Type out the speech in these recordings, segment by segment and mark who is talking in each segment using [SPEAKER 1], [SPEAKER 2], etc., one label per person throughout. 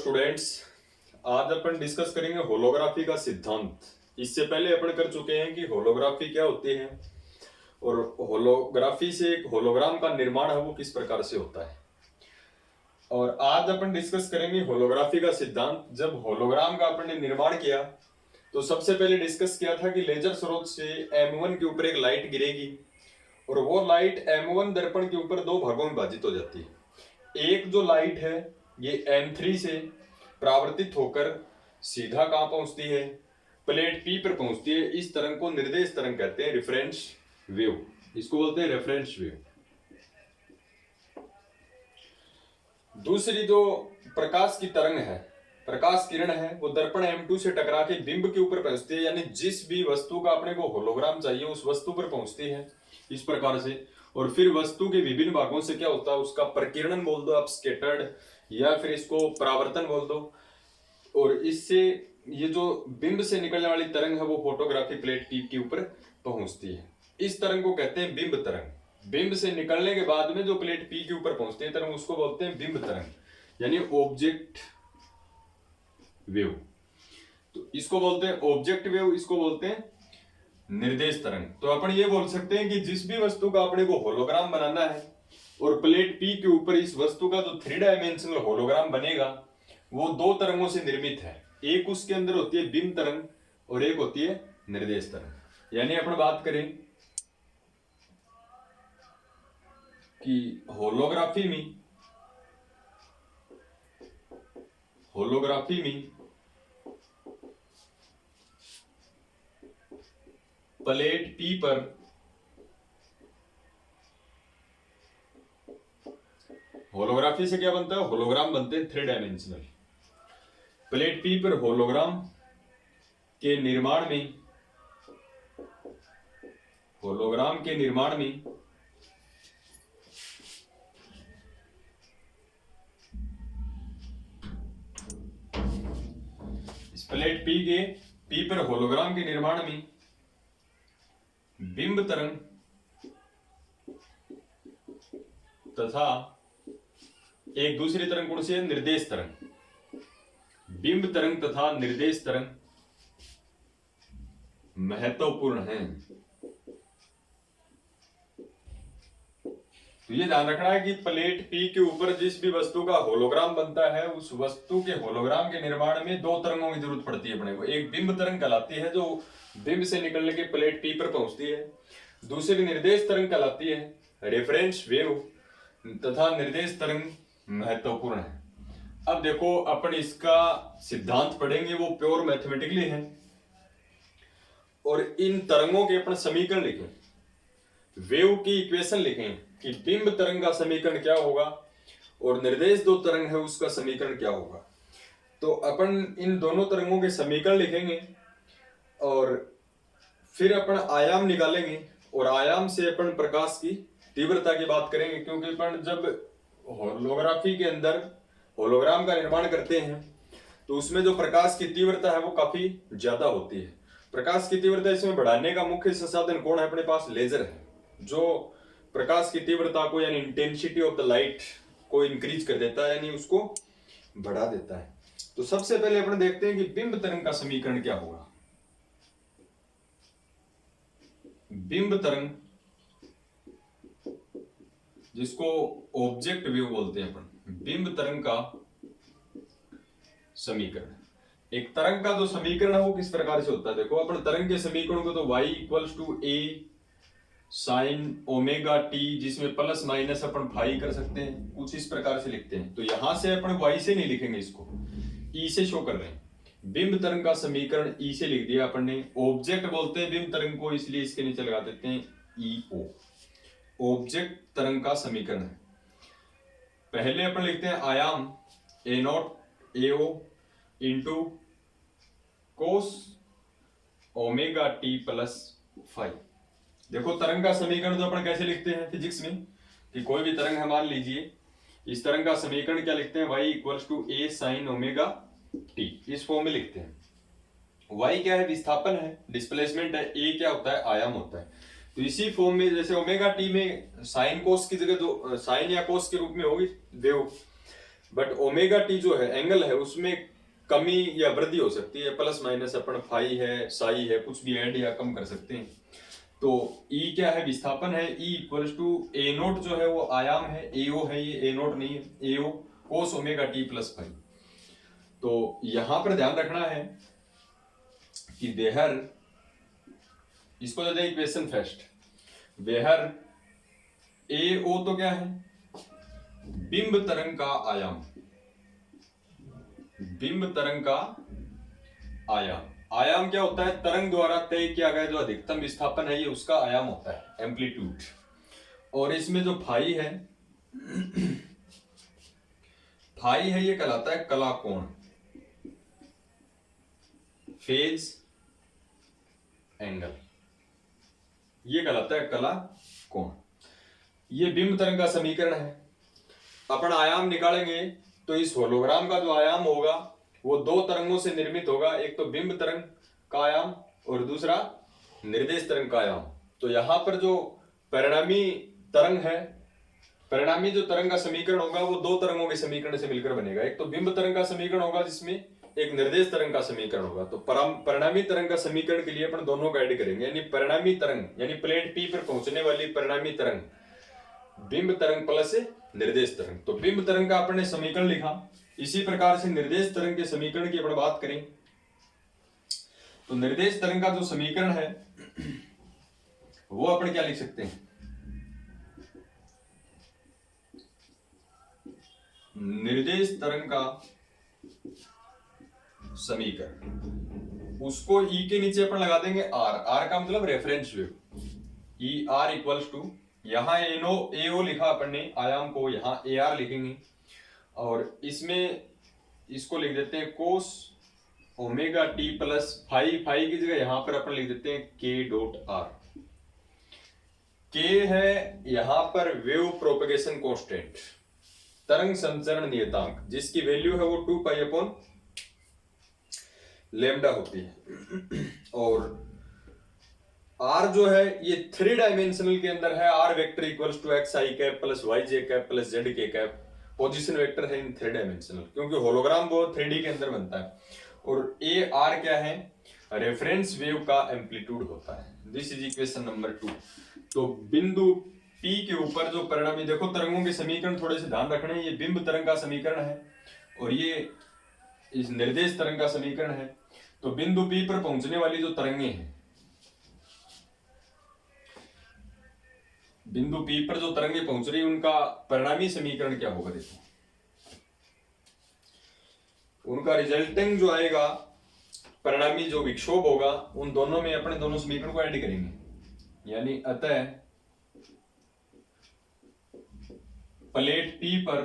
[SPEAKER 1] Students, आज अपन discuss करेंगे holography का सिद्धांत। इससे पहले अपन कर चुके हैं कि होलोग्राफी क्या होती है और होलोग्राफी से एक होलोग्राम का निर्माण है वो किस प्रकार से होता है। और आज अपन डिस्कस करेंगे होलोग्राफी का सिद्धांत। जब होलोग्राम का अपन ने निर्माण किया तो सबसे पहले डिस्कस किया था कि लेजर स्रोत से M1 के ऊपर एक लाइट गिरेगी और वो लाइट M1 दर्पण के ऊपर दो भागों में विभाजित हो जाती है। एक जो लाइट है ये M3 से परावर्तित होकर सीधा कहां पहुंचती है, प्लेट P पर पहुंचती है। इस तरंग को निर्देश तरंग कहते हैं, रेफरेंस वेव, इसको बोलते हैं रेफरेंस वेव। दूसरी जो प्रकाश की तरंग है, प्रकाश किरण है, वो दर्पण M2 से टकरा के बिंब के ऊपर पहुंचती है, यानी जिस भी वस्तु का अपने को होलोग्राम चाहिए उस वस्तु पर पहुंचती है इस प्रकार से। और फिर वस्तु के विभिन्न भागों से क्या होता है, उसका प्रकीर्णन बोल दो आप, स्कैटर्ड, या फिर इसको परावर्तन बोल दो। और इससे ये जो बिंब से निकलने वाली तरंग है वो फोटोग्राफी प्लेट P के ऊपर पहुंचती है। इस तरंग को कहते हैं बिंब तरंग। बिंब से निकलने के बाद में जो प्लेट P के ऊपर पहुंचती है तरंग, उसको बोलते हैं बिंब तरंग, यानी ऑब्जेक्ट वेव। तो इसको बोलते हैं ऑब्जेक्ट वेव, इसको बोलते हैं निर्देश तरंग। तो अपन ये बोल सकते हैं कि जिस भी वस्तु का अपने को होलोग्राम बनाना है और प्लेट P के ऊपर इस वस्तु का जो 3 डायमेंशनल होलोग्राम बनेगा वो दो तरंगों से निर्मित है। एक उसके अंदर होती है बिंब तरंग और एक होती है निर्देश तरंग। यानी अपन बात करें कि होलोग्राफी में प्लेट P पर होलोग्राफी से क्या बनता है, होलोग्राम बनते हैं 3 डायमेंशनल। प्लेट P पर होलोग्राम के निर्माण में इस प्लेट P पर होलोग्राम के निर्माण में बिंब तरंग तथा एक दूसरी तरंग कौन सी है, निर्देश तरंग। बिंब तरंग तथा निर्देश तरंग महत्वपूर्ण है। तो ये ध्यान रखना है कि प्लेट P के ऊपर जिस भी वस्तु का होलोग्राम बनता है उस वस्तु के होलोग्राम के निर्माण में दो तरंगों की जरूरत पड़ती है अपने को। एक बिंब तरंग कहलाती है जो बिंब से निकलने के प्लेट P पर पहुंचती है, दूसरी निर्देश तरंग कहलाती है रेफरेंस वेव, तथा निर्देश तरंग महत्वपूर्ण है। अब देखो अपन इसका सिद्धांत पढ़ेंगे, वो प्योर मैथमेटिकली है। और इन तरंगों के अपन समीकरण लिखें, वेव की इक्वेशन लिखें कि बिंब तरंग का समीकरण क्या होगा और निर्देश दो तरंग है उसका समीकरण क्या होगा। तो अपन इन दोनों तरंगों के समीकरण लिखेंगे और फिर अपन आयाम निकालेंगे और आयाम से अपन प्रकाश की तीव्रता की बात करेंगे। क्योंकि अपन जब होलोग्राफी के अंदर होलोग्राम का निर्माण करते हैं तो उसमें जो प्रकाश की तीव्रता है वो काफी ज्यादा होती है। प्रकाश की तीव्रता इसमें बढ़ाने का मुख्य संसाधन कौन है, अपने पास लेजर है, जो प्रकाश की तीव्रता को यानी इंटेंसिटी ऑफ द लाइट को इंक्रीज कर देता है, यानी उसको बढ़ा देता है। तो सबसे पहले अपन देखते हैं कि बिंब तरंग का समीकरण क्या होगा। बिंब तरंग, जिसको ऑब्जेक्ट वेव बोलते हैं अपन, बिंब तरंग का समीकरण, एक तरंग का जो समीकरण है वो किस प्रकार से होता है। देखो अपन तरंग के समीकरण को तो y equals to a sine omega t, जिसमें प्लस माइनस अपन फाई कर सकते हैं, कुछ इस प्रकार से लिखते हैं। तो यहां से अपन y से नहीं लिखेंगे, इसको e से शो कर रहे हैं। बिंब तरंग का समीकरण e से लिख दिया अपन ने। ऑब्जेक्ट बोलते हैं बिंब तरंग को, इसलिए इसके नीचे लगा देते हैं EO। ऑब्जेक्ट तरंग का समीकरण है। पहले अपन लिखते हैं आयाम A0 AO into cos omega t plus phi. देखो तरंग का समीकरण तो अपन कैसे लिखते हैं फिजिक्स में कि कोई भी तरंग है मान लीजिए, इस तरंग का समीकरण क्या लिखते हैं, y equals to a sine omega t, इस फॉर्म में लिखते हैं। y क्या है, विस्थापन है, डिस्प्लेसमेंट है, a क्या होता है, आयाम होता है। तो इसी फॉर्म में जैसे ओमेगा t में साइन कोस की जगह जो साइन या कोस के रूप में होगी वेव, बट ओमेगा टी जो है एंगल है उसमें कमी या वृद्धि हो सकती है, प्लस माइनस अपन फाई है साई है कुछ भी ऐड या कम कर सकते हैं। तो ई क्या है, विस्थापन है, E equals to A naught जो है वो आयाम है, एओ है, ये ए नोट नहीं है, A O cos omega T plus phi. तो यहां पर ध्यान रखना है कि वेहर, इसको दे दें इक्वेशन फर्स्ट, वेहर एओ तो क्या है, बिंब तरंग का आयाम, बिंब तरंग का आयाम। आयाम क्या होता है, तरंग द्वारा तय किया गया जो अधिकतम विस्थापन है ये उसका आयाम होता है, एम्पलीट्यूड। और इसमें जो फाई है, फाई है ये कहलाता है कला कोण, फेज एंगल, ये कहलाता है कला कोण। ये बिंब तरंग का समीकरण है। अपन आयाम निकालेंगे तो इस होलोग्राम का जो आयाम होगा वो दो तरंगों से निर्मित होगा, एक तो बिंब तरंग का आयाम और दूसरा निर्देश तरंग का आयाम। तो यहां पर जो परिणामी तरंग है, परिणामी जो तरंग का समीकरण होगा वो दो तरंगों के समीकरण से मिलकर बनेगा, एक तो बिंब तरंग का समीकरण होगा जिसमें एक निर्देश तरंग का समीकरण होगा। तो परिणामी तरंग का समीकरण के लिए अपन दोनों का ऐड करेंगे, यानी परिणामी तरंग यानी प्लेट पी पर पहुंचने वाली परिणामी तरंग, बिंब तरंग प्लस निर्देश तरंग। तो बिंब तरंग का अपने समीकरण लिखा, इसी प्रकार से निर्देश तरंग के समीकरण की अपन बात करें तो निर्देश तरंग का जो समीकरण है वो अपन क्या लिख सकते हैं, निर्देश तरंग का समीकरण, उसको ई के नीचे अपन लगा देंगे आर, आर का मतलब reference wave, E R equals to, यहां एओ लिखा अपन ने आयाम को, यहां ए आर लिखेंगे और इसमें इसको लिख देते हैं cos omega T plus phi, phi की जगह यहां पर अपन लिख देते हैं के डॉट आर। के है यहां पर वेव प्रोपगेशन कांस्टेंट, तरंग संचरण नियतांक, जिसकी वैल्यू है वो 2 पाई अपॉन लैम्डा होती है। और आर जो है ये 3 डायमेंशनल के अंदर है, R vector equals to X I cap plus Y J cap plus Z K cap, position vector है इन 3 डायमेंशनल, क्योंकि होलोग्राम वो 3D के अंदर बनता है। और ए आर क्या है, रेफरेंस वेव का एम्पलीट्यूड होता है। This is equation number 2। तो बिंदु पी के ऊपर जो परिणामी, देखो तरंगों के समीकरण थोड़े से ध्यान रखने, ये बिंब तरंग का समीकरण है और ये इस निर्देश तरंग का समीकरण है। तो बिंदु पी पर पहुंचने वाली जो तरंगे हैं, बिंदु पी पर जो तरंगे पहुंच रही उनका परिणामी समीकरण क्या होगा, देखो उनका रिजल्टिंग जो आएगा, परिणामी जो विक्षोभ होगा, उन दोनों में अपने दोनों समीकरण को ऐड करेंगे। यानी अतः प्लेट पी पर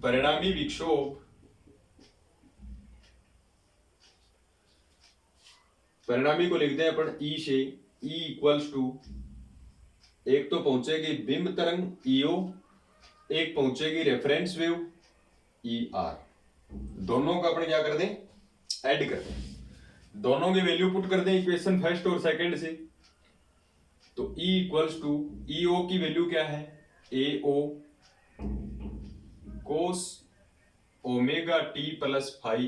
[SPEAKER 1] परिणामी विक्षोभ, परिणामी को लिखते हैं अपन ई से, ई इक्वल्स टू, एक तो पहुंचेगी बिंब तरंग ईओ, एक पहुंचेगी रेफरेंस वेव ई आर, दोनों का अपन क्या कर दें, ऐड कर दें, दोनों की वैल्यू पुट कर दें इक्वेशन फर्स्ट और सेकंड से। तो E इक्वल्स टू, ईओ की वैल्यू क्या है, A O cos omega T plus phi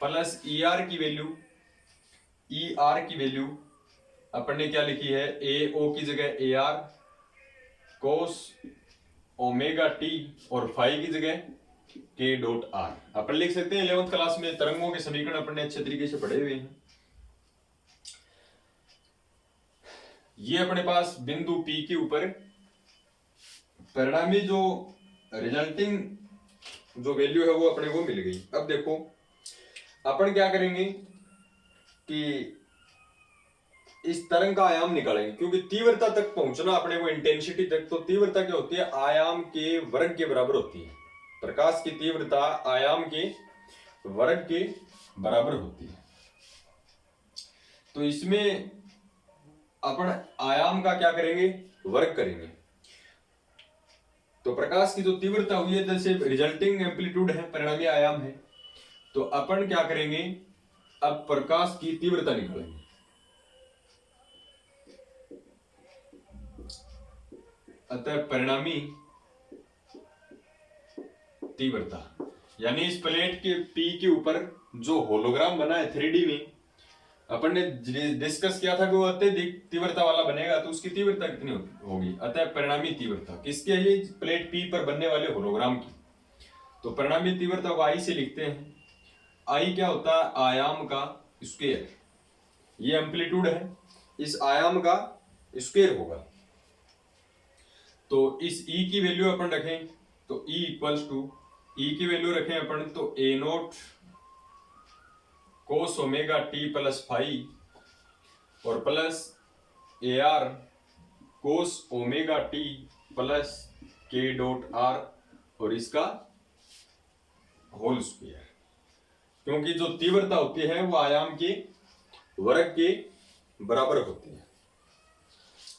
[SPEAKER 1] plus E R की वैल्यू, ई आर की वैल्यू अपन ने क्या लिखी है, ए ओ की जगह A R cos omega t और फाई की जगह के डॉट आर। अपन लिख सकते हैं 11th क्लास में तरंगों के समीकरण अपन ने अच्छे तरीके से पढ़े हुए हैं। ये अपने पास बिंदु पी के ऊपर परिणामी जो रिजल्टिंग जो वैल्यू है वो अपने को मिल गई। अब देखो अपन क्या करेंगे कि इस तरंग का आयाम निकालेंगे, क्योंकि तीव्रता तक पहुंचना अपने को, इंटेंसिटी तक, तो तीव्रता क्या होती है, आयाम के वर्ग के बराबर होती है। प्रकाश की तीव्रता आयाम के वर्ग के बराबर होती है। तो इसमें अपन आयाम का क्या करेंगे, वर्ग करेंगे। तो प्रकाश की जो तीव्रता हुई है, जैसे रिजल्टिंग एम्पलीट्यूड है, परिणामी आयाम है, तो अपन क्या करेंगे, अब प्रकाश की तीव्रता निकालेंगे। अतः परिणामी तीव्रता, यानी इस प्लेट के पी के ऊपर जो होलोग्राम बना है 3D में, अपन ने डिस्कस किया था कि वो अत्यधिक तीव्रता वाला बनेगा तो उसकी तीव्रता कितनी होगी। अतः परिणामी तीव्रता किसकी है? ये प्लेट पी पर बनने वाले होलोग्राम की। तो परिणामी तीव्रता को आई से लिखते हैं। आई क्या होता है? आयाम का स्क्वायर। ये एम्पलीट्यूड है, इस आयाम का स्क्वायर होगा। तो इस ई की वैल्यू अपन रखें तो ई इक्वल्स टू, ई की वैल्यू रखें अपन तो A naught cos omega T plus five और plus A R cos omega T plus K dot R और इसका होल स्क्वायर। क्योंकि जो तीव्रता होती है वो आयाम के वर्ग के बराबर होती है।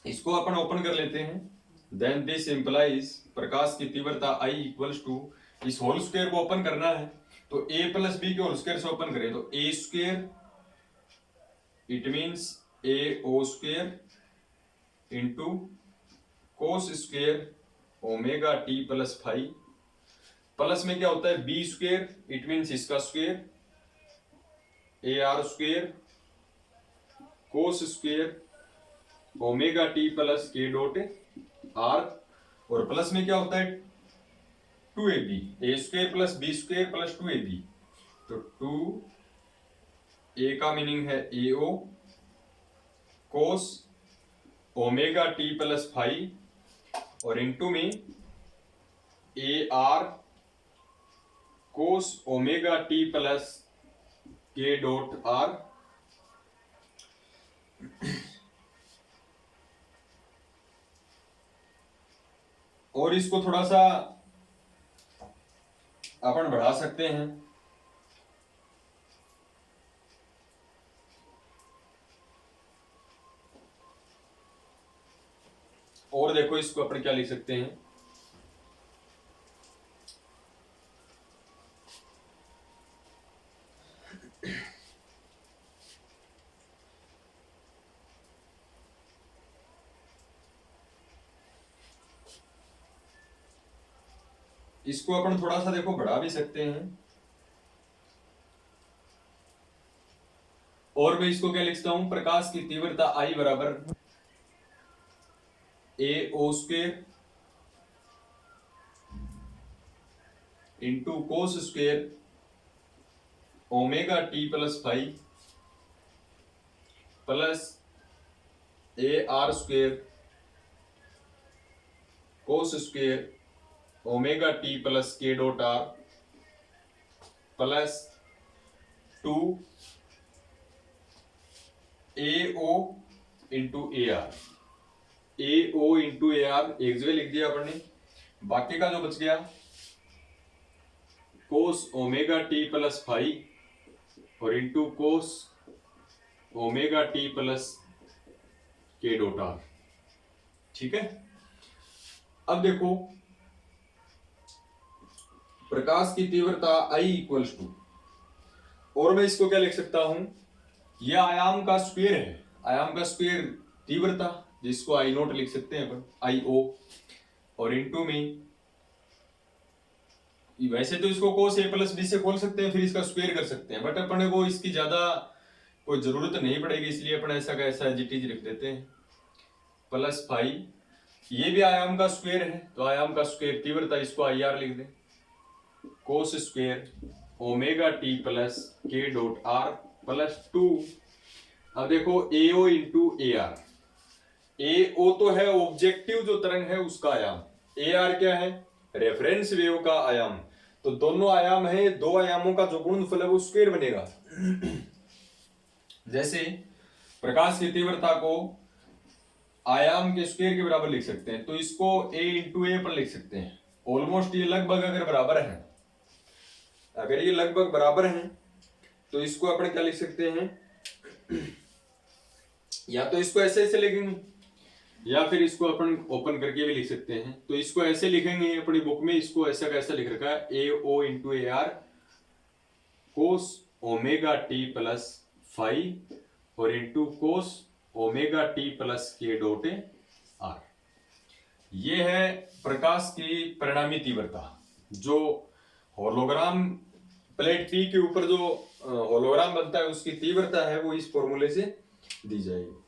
[SPEAKER 1] इसको अपन ओपन कर लेते हैं। देन दिस इंप्लाइज प्रकाश की तीव्रता I इक्वल्स टू, इस होल स्क्वायर को ओपन करना है तो a प्लस बी के होल स्क्वायर से ओपन करें तो a square, it means a O square into cos square omega T plus five, plus में क्या होता है b स्क्वायर, इट मीन्स इसका square, A R square cos square omega T plus K dot R, और plus में क्या होता है 2ab, A square plus B square plus 2ab। तो 2a का मीनिंग है AO cos omega T plus five और इंटू में AR cos omega T plus K dot R. और इसको थोड़ा सा अपन बढ़ा सकते हैं। और देखो इसको अपन क्या लिख सकते हैं, इसको अपन थोड़ा सा देखो बढ़ा भी सकते हैं। और मैं इसको क्या लिखता हूं, प्रकाश की तीव्रता I बराबर A O square into cos square omega T plus five plus A R square cos square omega T plus K dot R plus 2 A O into A R, A O into A R एक जगह लिख दिया अपन ने। बाकी का जो बच गया cos omega T plus five और into cos omega T plus K dot R. ठीक है, अब देखो प्रकाश की तीव्रता I इक्वल्स टू, और मैं इसको क्या लिख सकता हूं, यह आयाम का स्क्वायर है, आयाम का स्क्वायर तीव्रता जिसको I नोट लिख सकते हैं अपन IO, और इंटू में वैसे तो इसको कोस A प्लस बी से खोल सकते हैं फिर इसका स्क्वायर कर सकते हैं, बट अपने को इसकी ज्यादा कोई जरूरत नहीं पड़ेगी इसलिए अपन ऐसा का ऐसा जीटीज लिख देते हैं प्लस फाइव। ये भी आयाम का स्क्वायर है तो आयाम का स्क्वायर तीव्रता इसको IR लिख दें कोस square omega T plus K dot R plus 2। अब देखो AO इंटू AR, AO तो है ऑब्जेक्टिव जो तरंग है उसका आयाम, AR क्या है रेफरेंस वेव का आयाम। तो दोनों आयाम है, दो आयामों का जो गुणनफल है वो स्क्वायर बनेगा। जैसे प्रकाश की तीव्रता को आयाम के स्क्वायर के बराबर लिख सकते हैं तो इसको A इंटू A पर लिख सकते हैं। ऑलमोस्ट ये लगभग अगर बराबर है, अगर ये लगभग बराबर हैं तो इसको अपन क्या लिख सकते हैं, या तो इसको ऐसे ऐसे लिखेंगे या फिर इसको अपन ओपन करके भी लिख सकते हैं। तो इसको ऐसे लिखेंगे अपनी बुक में, इसको ऐसा कैसा लिख रखा है AO into AR cos omega T plus five और into cos omega T plus K dot R. ये है प्रकाश की परिणामी तीव्रता। जो होलोग्राम प्लेट पी के ऊपर जो होलोग्राम बनता है उसकी तीव्रता है वो इस फॉर्मूले से दी जाएगी।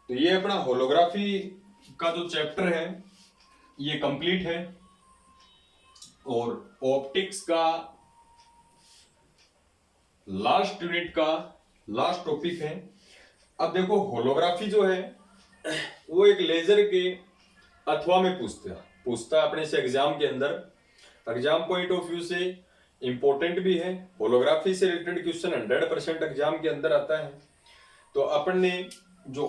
[SPEAKER 1] तो ये अपना होलोग्राफी का जो चैप्टर है ये कंप्लीट है और ऑप्टिक्स का लास्ट यूनिट का लास्ट टॉपिक है। अब देखो होलोग्राफी जो है वो एक लेजर के अथवा में पूछता है अपने से एग्जाम के अंदर। एग्जाम पॉइंट ऑफ व्यू से इंपॉर्टेंट भी है। होलोग्राफी से रिलेटेड क्वेश्चन 100% एग्जाम के अंदर आता है। तो अपन ने जो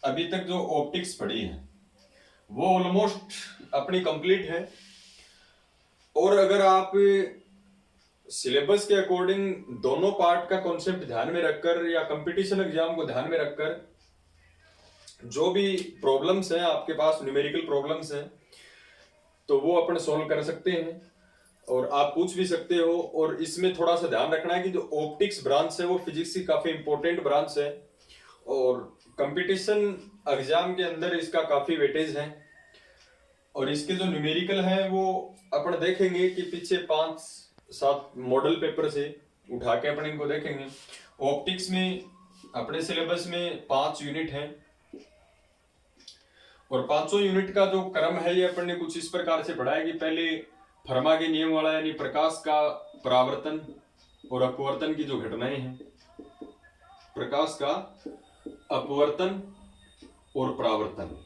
[SPEAKER 1] अभी तक जो ऑप्टिक्स पढ़ी है वो ऑलमोस्ट अपनी कंप्लीट है। और अगर आप सिलेबस के अकॉर्डिंग दोनों पार्ट का कॉन्सेप्ट ध्यान में रखकर या कंपटीशन एग्जाम को ध्यान में रखकर जो भी प्रॉब्लम्स हैं आपके पास, न्यूमेरिकल प्रॉब्लम्स हैं, तो वो अपन सॉल्व कर सकते हैं और आप पूछ भी सकते हो। और इसमें थोड़ा सा ध्यान रखना है कि जो ऑप्टिक्स ब्रांच है वो फिजिक्स की काफी इंपॉर्टेंट ब्रांच है और कंपटीशन एग्जाम के अंदर इसका काफी वेटेज है। और इसके जो न्यूमेरिकल हैं वो अपन देखेंगे कि पीछे 5-7 मॉडल पेपर से उठा के अपन इनको देखेंगे। ऑप्टिक्स में अपने सिलेबस में 5 यूनिट हैं और 5 यूनिट का जो क्रम है ये अपन ने कुछ इस प्रकार से पढ़ा है कि पहले फर्मा के नियम वाला यानी प्रकाश का परावर्तन और अपवर्तन की जो घटनाएं हैं, प्रकाश का अपवर्तन और परावर्तन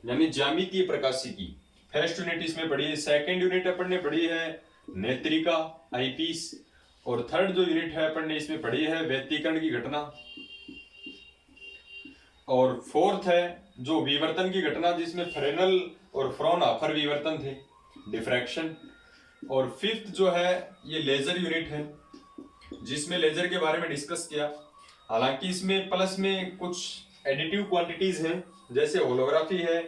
[SPEAKER 1] यानी ज्यामितीय प्रकाशिकी, फर्स्ट यूनिट इसमें पढ़ी है। सेकंड यूनिट अपन ने पढ़ी है नेत्रिका, आईपीस। और थर्ड जो यूनिट है अपन ने इसमें पढ़ी है व्यतिकरण की घटना। और फोर्थ है जो विवर्तन की घटना जिसमें फ्रेनल और फ्रॉनहोफर विवर्तन थे, डिफ्रैक्शन। और फिफ्थ जो है ये लेजर यूनिट है जिसमें लेजर के बारे में डिस्कस किया। हालांकि इसमें प्लस में कुछ एडिटिव क्वांटिटीज हैं जैसे होलोग्राफी है,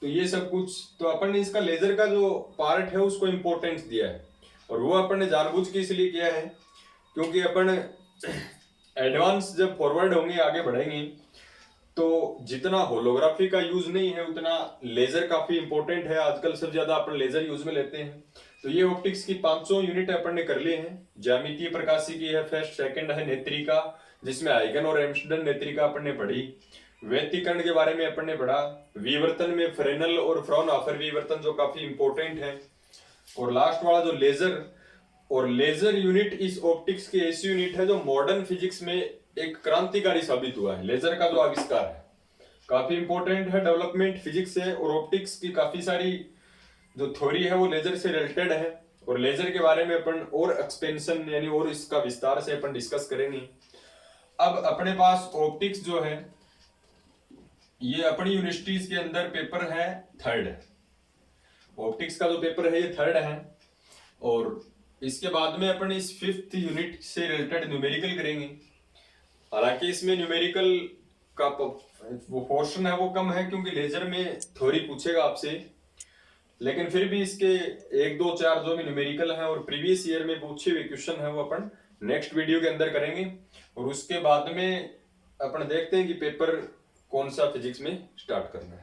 [SPEAKER 1] तो ये सब कुछ तो अपन ने इसका लेजर का जो पार्ट है उसको इम्पोर्टेंस दिया है। और वो अपन ने जानबूझ के इसलिए किया है क्योंकि अपन एडवांस जब फॉरवर्ड होंगे, आगे बढ़ेंगे, तो जितना होलोग्राफी का यूज नहीं है उतना लेजर काफी इंपॉर्टेंट है। आजकल सबसे ज्यादा अपन लेजर यूज में लेते हैं। तो ये ऑप्टिक्स की 500 यूनिट अपन ने कर लिए हैं। ज्यामितीय प्रकाशिकी है फर्स्ट, सेकंड है नेत्रिका जिसमें आइगन और एम्स्टर्डम नेत्रिका अपन ने पढ़ी। व्यतिकरण के बारे में अपन ने पढ़ा। विवर्तन में फ्रेनल और फ्रॉनहोफर विवर्तन जो काफी इंपॉर्टेंट है। और लास्ट वाला जो लेजर, और लेजर यूनिट इस ऑप्टिक्स की ऐसी यूनिट है जो मॉडर्न फिजिक्स में एक क्रांतिकारी साबित हुआ है। लेजर का जो आविष्कार है काफी इंपॉर्टेंट है, डेवलपमेंट फिजिक्स है। और ऑप्टिक्स की काफी सारी जो थ्योरी है वो लेजर से रिलेटेड है। और लेजर के बारे में अपन और एक्सपेंशन यानी और इसका विस्तार से अपन डिस्कस करेंगे। अब अपने पास ऑप्टिक्स जो है ये अपनी यूनिवर्सिटीज के अंदर पेपर है थर्ड। ऑप्टिक्स का जो पेपर है ये थर्ड है। और इसके बाद में अपन इस फिफ्थ यूनिट से रिलेटेड न्यूमेरिकल करेंगे। हालांकि इसमें न्यूमेरिकल का वो पोर्शन है वो कम है क्योंकि लेजर में थ्योरी पूछेगा आपसे, लेकिन फिर भी इसके 1, 2, 4 जो भी न्यूमेरिकल है और प्रीवियस ईयर में पूछे हुए क्वेश्चन है वो अपन नेक्स्ट वीडियो के अंदर करेंगे। और उसके बाद में अपन देखते हैं कि पेपर कौन सा फिजिक्स में स्टार्ट करना है।